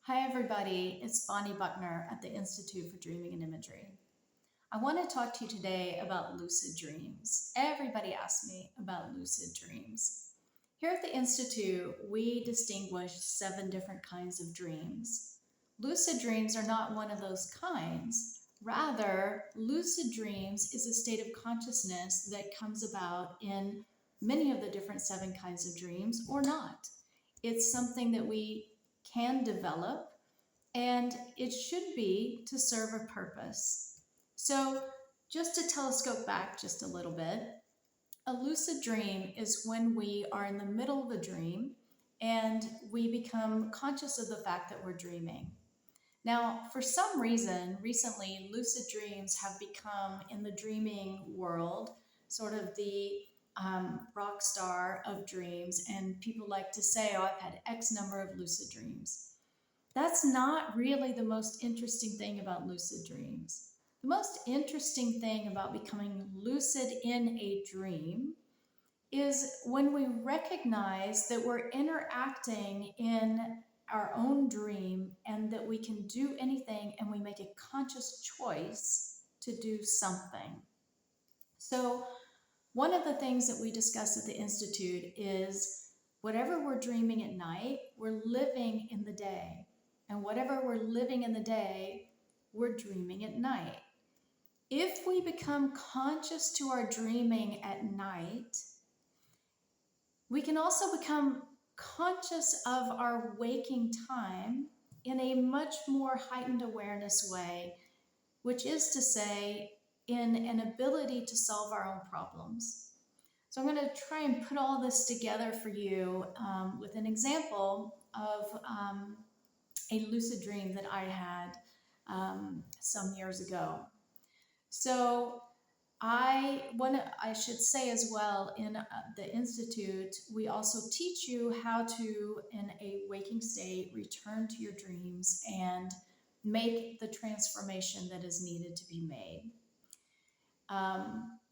Hi everybody, it's Buckner at the Institute for Dreaming and Imagery. I want to talk to you today about lucid dreams. Everybody asks me about lucid dreams. Here at the Institute, we distinguish 7 different kinds of dreams. Lucid dreams are not one of those kinds. Rather, lucid dreams is a state of consciousness that comes about in many of the different 7 kinds of dreams or not. It's something that we can develop, and it should be to serve a purpose. So, just to telescope back just a little bit, a lucid dream is when we are in the middle of a dream and we become conscious of the fact that we're dreaming. Now, for some reason, recently, lucid dreams have become, in the dreaming world, sort of the rock star of dreams, and people like to say, oh, I've had X number of lucid dreams. That's not really the most interesting thing about lucid dreams. The most interesting thing about becoming lucid in a dream is when we recognize that we're interacting in our own dream and that we can do anything and we make a conscious choice to do something. So, one of the things that we discuss at the Institute is whatever we're dreaming at night, we're living in the day. And whatever we're living in the day, we're dreaming at night. If we become conscious to our dreaming at night, we can also become conscious of our waking time in a much more heightened awareness way, which is to say, in an ability to solve our own problems. So I'm going to try and put all this together for you with an example of a lucid dream that I had some years ago. So I should say as well, in the Institute, we also teach you how to, in a waking state, return to your dreams and make the transformation that is needed to be made.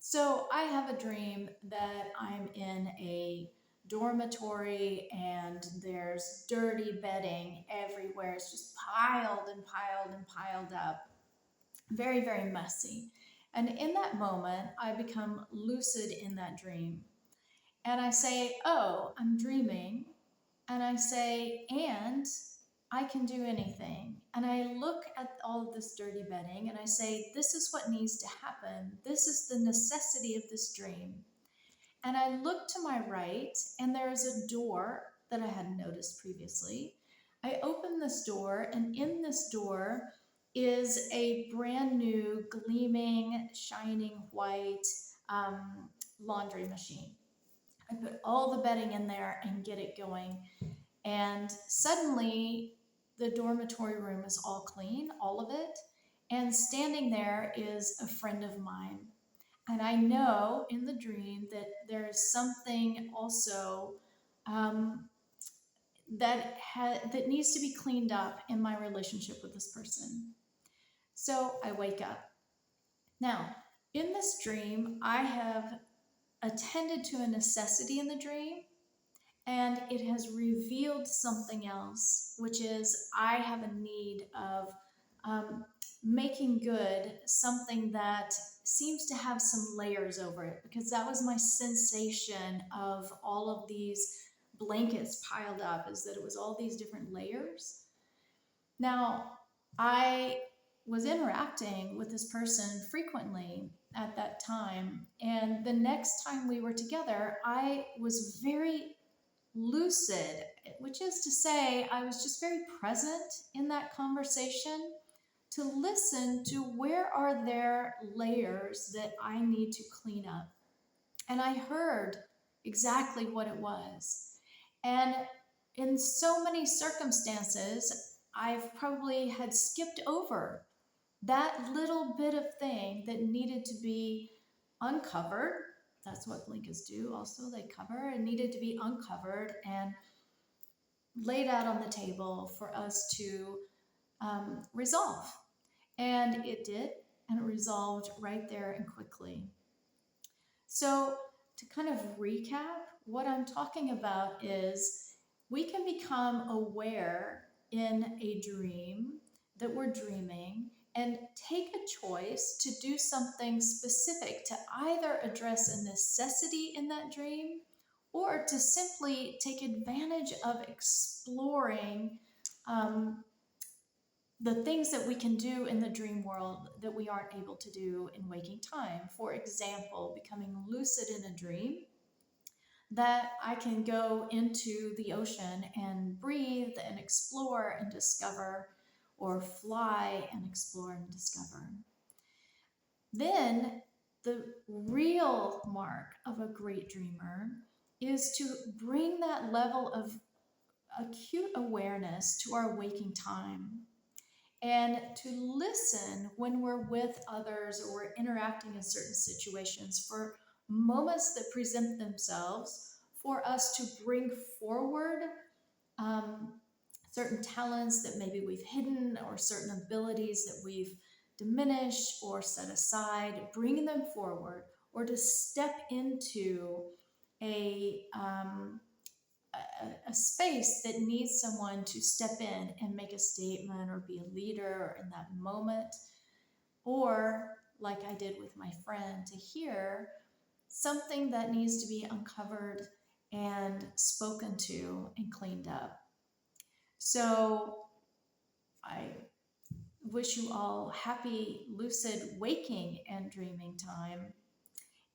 So I have a dream that I'm in a dormitory and there's dirty bedding everywhere. It's just piled and piled and piled up. Very, very messy. And in that moment, I become lucid in that dream. And I say, oh, I'm dreaming. And I say, and I can do anything. And I look at all of this dirty bedding and I say, this is what needs to happen. This is the necessity of this dream. And I look to my right and there is a door that I hadn't noticed previously. I open this door, and in this door is a brand new, gleaming, shining white laundry machine. I put all the bedding in there and get it going. And suddenly, the dormitory room is all clean, all of it. And standing there is a friend of mine. And I know in the dream that there is something also that needs to be cleaned up in my relationship with this person. So I wake up. Now, in this dream, I have attended to a necessity in the dream, and it has revealed something else, which is I have a need of making good something that seems to have some layers over it, because that was my sensation of all of these blankets piled up, is that it was all these different layers. Now, I was interacting with this person frequently at that time, and the next time we were together, I was very lucid, which is to say, I was just very present in that conversation to listen to where are there layers that I need to clean up. And I heard exactly what it was. And in so many circumstances, I've probably had skipped over that little bit of thing that needed to be uncovered. That's what blinkers do also, they cover. It needed to be uncovered and laid out on the table for us to resolve. And it did, and it resolved right there and quickly. So to kind of recap, what I'm talking about is we can become aware in a dream that we're dreaming and take a choice to do something specific to either address a necessity in that dream or to simply take advantage of exploring um, the things that we can do in the dream world that we aren't able to do in waking time. For example, becoming lucid in a dream, that I can go into the ocean and breathe and explore and discover, or fly and explore and discover. Then the real mark of a great dreamer is to bring that level of acute awareness to our waking time and to listen when we're with others or we're interacting in certain situations for moments that present themselves for us to bring forward um, certain talents that maybe we've hidden or certain abilities that we've diminished or set aside, bringing them forward, or to step into a a space that needs someone to step in and make a statement or be a leader in that moment, or like I did with my friend, to hear something that needs to be uncovered and spoken to and cleaned up. So I wish you all happy lucid waking and dreaming time.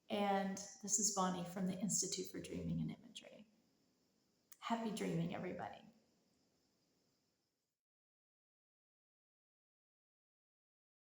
And this is Bonnie from the Institute for Dreaming and Imagery. Happy dreaming, everybody.